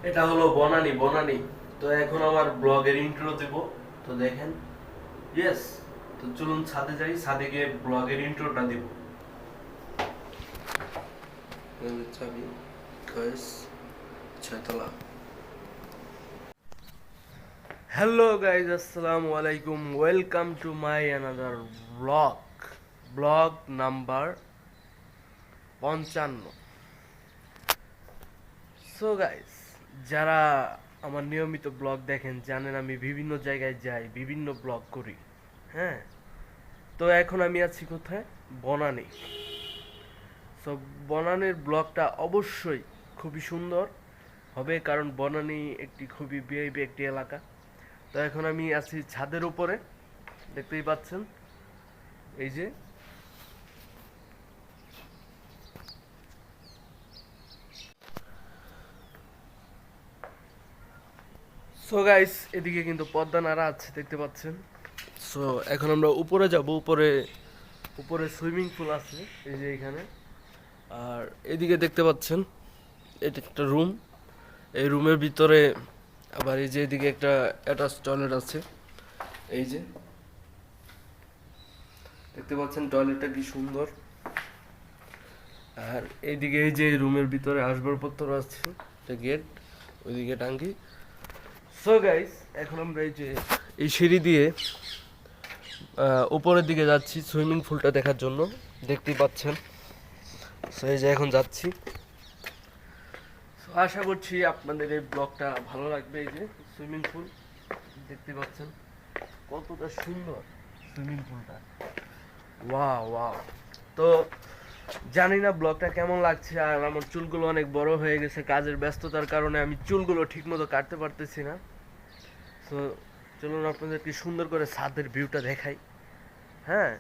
এটা হলো বনানী বনানী। তো এখন আমার ব্লগের ইন্ট্রো দেব। তো দেখেন, ইয়েস। তো চলুন ছাদে যাই, ছাদে গিয়ে ব্লগের ইন্ট্রোটা দেব। চাবি গাইস, ছয়তলা। হ্যালো গাইজ, আসসালামু আলাইকুম, welcome to my another blog. Blog number 55। So guys, যারা আমার নিয়মিত ব্লগ দেখেন জানেন আমি বিভিন্ন জায়গায় যাই, বিভিন্ন ব্লগ করি। হ্যাঁ, তো এখন আমি আছি কোথায়? বনানী। সো বনানীর ব্লগটা অবশ্যই খুবই সুন্দর হবে, কারণ বনানী একটি খুবই ভিআইপি একটি এলাকা। তো এখন আমি আছি ছাদের উপরে, দেখতেই পাচ্ছেন এই যে। সো গাইস, এদিকে কিন্তু পদ্মা নাড়া আছে, দেখতে পাচ্ছেন। সো এখন আমরা উপরে যাব। উপরে উপরে সুইমিং পুল আছে এই যে এখানে। আর এদিকে দেখতে পাচ্ছেন এটা একটা রুম। এই রুমের ভিতরে আবার এই যে এদিকে একটা অ্যাটাচ টয়লেট আছে। এই যে দেখতে পাচ্ছেন টয়লেটটা কি সুন্দর। আর এইদিকে এই যে রুমের ভিতরে আসবাবপত্র আছে, একটা গেট, ওইদিকে টাঙ্কি। সো গাইস, এখন আমরা এই যে এই সিঁড়ি দিয়ে উপরের দিকে যাচ্ছি সুইমিং পুলটা দেখার জন্য, দেখতেই পাচ্ছেন। সো এই যে এখন যাচ্ছি। So, আশা করছি আপনাদের এই ব্লগটা ভালো লাগবে। এই যে সুইমিং পুল দেখতে পাচ্ছেন কতটা সুন্দর সুইমিং পুলটা, ওয়াও ওয়াও। তো জানি না ব্লগটা কেমন লাগছে। আর আমার চুলগুলো অনেক বড় হয়ে গেছে, কাজের ব্যস্ততার কারণে আমি চুলগুলো ঠিকমতো কাটতে পারতেছি না। তো চলুন আপনাদেরকে সুন্দর করে ছাদের ভিউটা দেখাই। হ্যাঁ,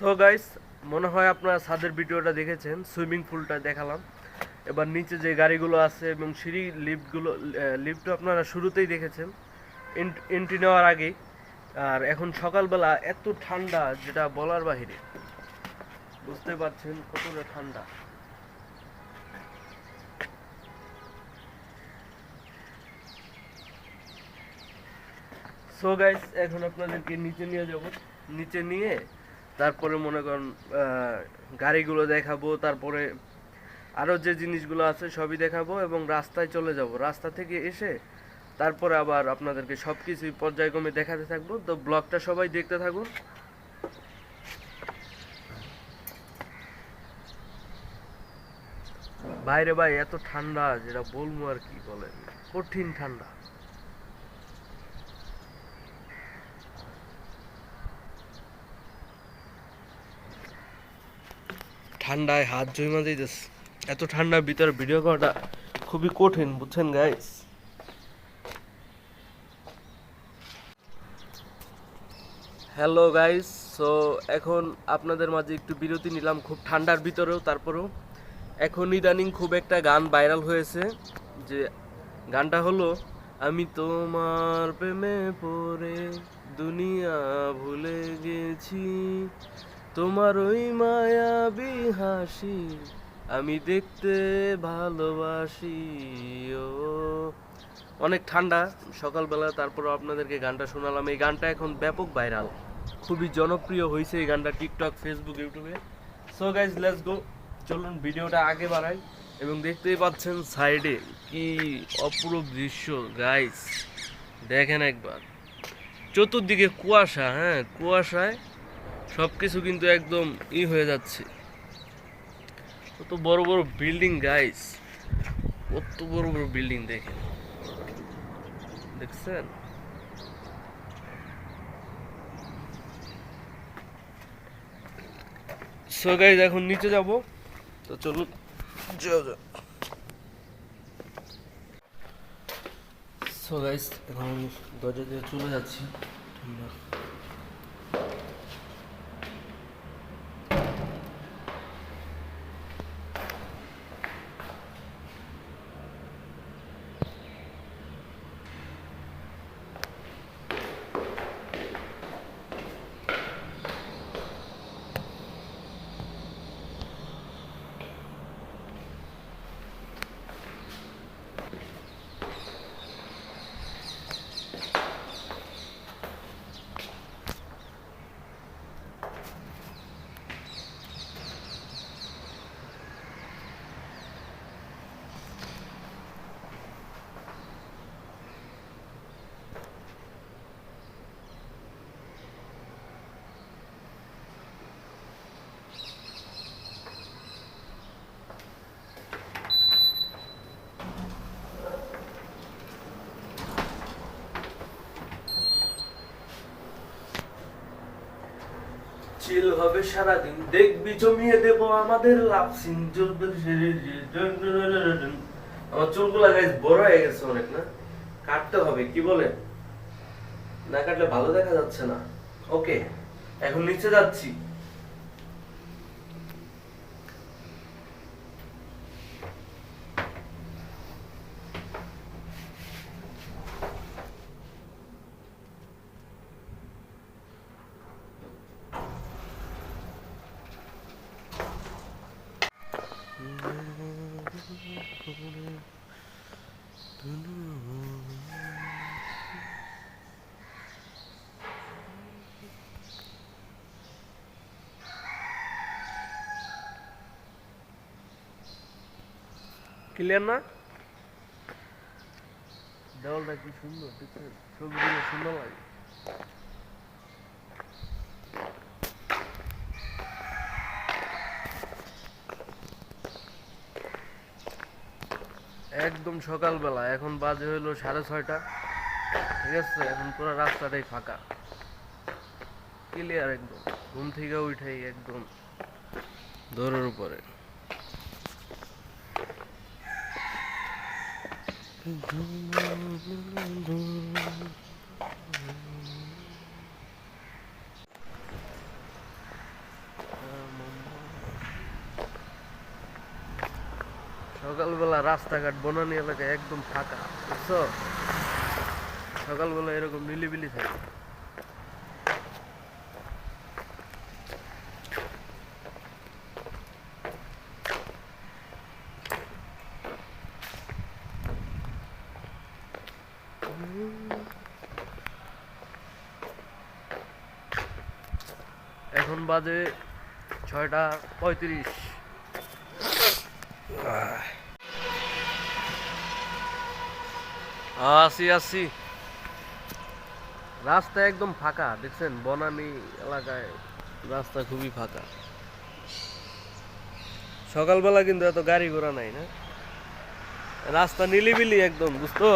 সো গাইস, মনে হয় আপনারা ছাদের ভিডিওটা দেখেছেন, সুইমিং পুলটা দেখালাম। এবার নিচে যে গাড়িগুলো আছে এবং সিঁড়ি লিফটগুলো, লিফটও আপনারা শুরুতেই দেখেছেন এন্ট্রি নেওয়ার আগেই। আর এখন সকালবেলা এত ঠান্ডা যেটা বলার বাহিরে, বুঝতে পারছেন কতটা ঠান্ডা। সো গাইস, এখন আপনাদেরকে নিচে নিয়ে যাব। নিচে নিয়ে তারপরে মনে করেন গাড়িগুলো দেখাবো, তারপরে আরও যে জিনিসগুলো আছে সবই দেখাবো এবং রাস্তায় চলে যাব। রাস্তা থেকে এসে তারপরে আবার আপনাদেরকে সব কিছুই পর্যায়ক্রমে দেখাতে থাকবো। তো ব্লগটা সবাই দেখতে থাকুন। বাইরে ভাই এত ঠান্ডা যেটা বলবো আর কি বলেন, কঠিন ঠান্ডা। ঠান্ডায় হাত জমা যাইতেছে। এত ঠান্ডার ভিতরে ভিডিও করাটা খুবই কঠিন, বুঝছেন গাইস। হ্যালো গাইস, সো এখন আপনাদের মাঝে একটু বিরতি নিলাম, খুব ঠান্ডার ভিতরেও। তারপরেও এখন ইদানিং খুব একটা গান ভাইরাল হয়েছে, যে গানটা হলো আমি তোমার প্রেমে পড়ে দুনিয়া ভুলে গেছি, তোমার ওই মায়াবী হাসি আমি দেখতে ভালোবাসি। ও অনেক ঠান্ডা সকালবেলা, তারপরও আপনাদেরকে গানটা শোনালাম। এই গানটা এখন ব্যাপক ভাইরাল, খুবই জনপ্রিয় হয়েছে এই গানটা টিকটক, ফেসবুক, ইউটিউবে। So guys, let's go. চলুন ভিডিওটা আগে বাড়াই। এবং দেখতেই পাচ্ছেন সাইডে কি অপরূপ দৃশ্য গাইস, দেখেন একবার। চতুর্দিকে কুয়াশা, হ্যাঁ কুয়াশায় সবকিছু কিন্তু একদম হয়ে যাচ্ছে। কত বড় বড় বিল্ডিং গাইস, কত বড় বড় বিল্ডিং দেখেন, দেখছেন? সো গাইস এখন নিচে যাব, তো চলুন যাও যাও। সো গাইস এখন দরজা দিয়ে চলে যাচ্ছি। চিল হবে সারাদিন, দেখবি জমিয়ে দেব আমাদের লাভ সিন। আমার চুলগুলা গাইস বড় হয়ে গেছে অনেক, না কাটতে হবে, কি বলে? না কাটলে ভালো দেখা যাচ্ছে না। ওকে এখন নিচে যাচ্ছি। ক্লিয়ার না? দেওয়ালটা কি সুন্দর, দেখছেন? ছবিগুলো সুন্দর লাগে। একদম সকালবেলা, এখন বাজে হইলো 6:30, ঠিক আছে? এখন পুরো রাস্তাটাই ফাঁকা, ক্লিয়ার একদম। ঘুম থেকে উঠেই একদম দৌড়ের উপরে। সকালবেলা রাস্তাঘাট বনানী এলাকায় একদম ফাঁকা, বুঝছো? সকালবেলা এরকম নিলিবিলি থাকে। এখন বাজে 6:35। আসি রাস্তা একদম ফাঁকা, দেখছেন? বনানী এলাকায় রাস্তা খুবই ফাঁকা। সকালবেলা কিন্তু এত গাড়ি ঘোড়া নাই, না? রাস্তা নিলিবিলি একদম, বুঝতো?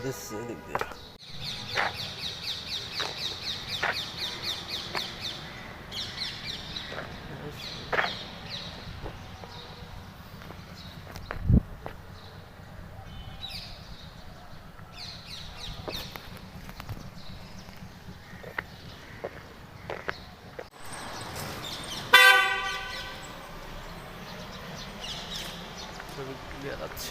এদিক দিয়ে ক্লিয়ার আছে।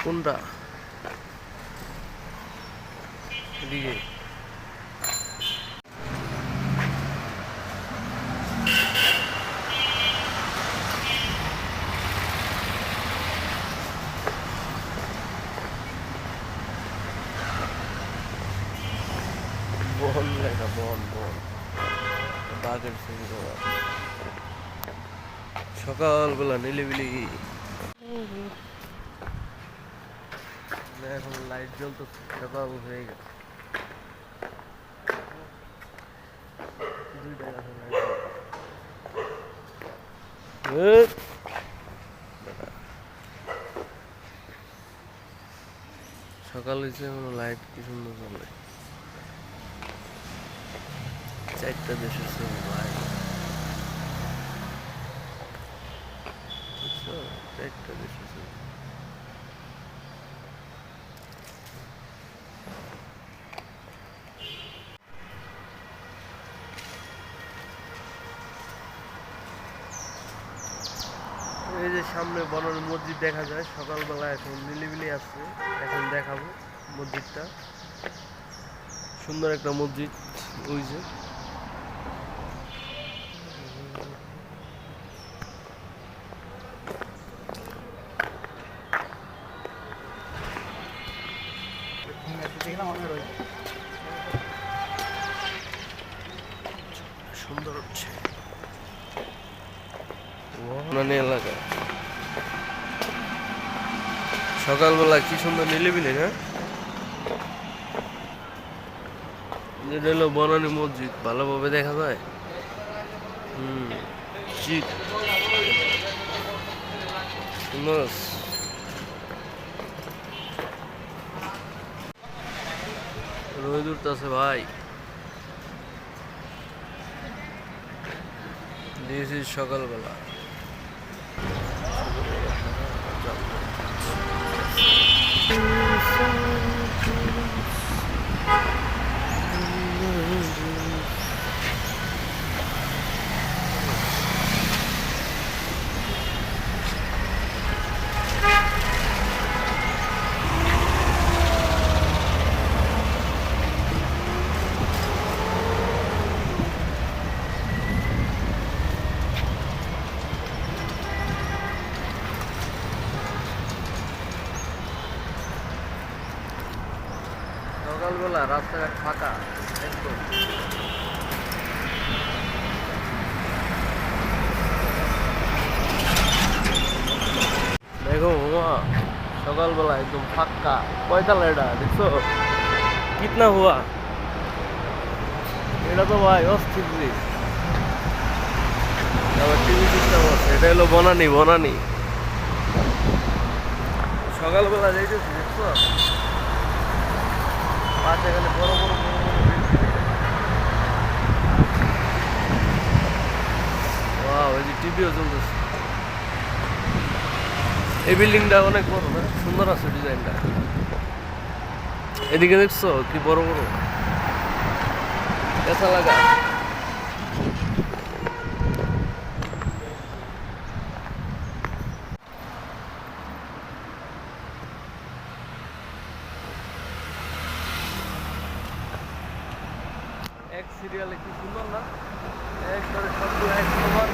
কোনটা এদিকে? বন লেখা, বন বন বাঘের ছবি দেওয়া। সকালবেলা নিলিবিলি, এখন লাইট জ্বলতেছে, সকাল হয়ে গেছে। দুইটা গাছে লাইট, সকাল হয়েছে এখন লাইট কি সুন্দর চলে। 4টা দেশের ছবি ভাই, বুঝছো? 4টা দেশের ছবি। এই যে সামনে বনানী মসজিদ দেখা যায় সকালবেলা, এখন নিলিবিলি আছে। এখন দেখাবো মসজিদটা, সুন্দর একটা মসজিদ। ওই যে সুন্দর হচ্ছে বনানী এলাকা। সকালবেলা কি সুন্দর নিলিবিলি না? যেটা হলো বনানী মসজিদ, ভালোভাবে দেখা যায়। শীত সুন্দর। রোদ উঠতেছে ভাই, দিস ইজ সকালবেলা। সকালবেলা রাস্তাঘাট ফাঁকা একদম। দেখো মামা, সকালবেলা একদম ফাঁকা। কয়তালা এটা দেখছো? কিতনা হুয়া? এটা তো ভাই অস্থির জিনিস। আবার টিভি সিস্টেম আছে। এটা হলো বনানী, বনানী। সকালবেলা যাইতেছি, দেখছো? পাশে এখানে বড় বড় বড় বড় বিল্ডিং। ওয়াও, এই যে টিভিও চলতেছে। এই বিল্ডিংটা অনেক বড় না? সুন্দর আছে ডিজাইনটা। এদিকে দেখছো কি বড় বড় কেঁচা লাগা। এক সিরিয়ালে কি সুন্দর না? একবারে সবগুলো এক সমান।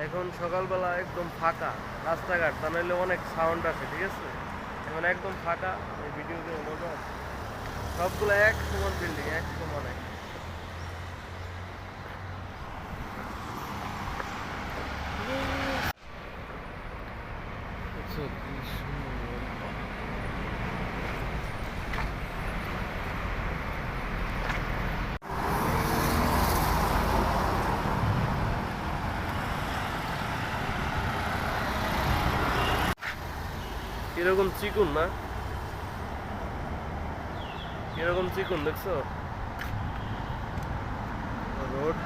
এখন সকালবেলা একদম ফাঁকা রাস্তাঘাট, তা নাহলে অনেক সাউন্ড আছে, ঠিক আছে? এখন একদম ফাঁকা, এই ভিডিওতে মজা আছে। সবগুলো এক সমান বিল্ডিং, এক সমান এক। কিরকম চিকুন না? কিরকম চিকুন দেখছো রোড?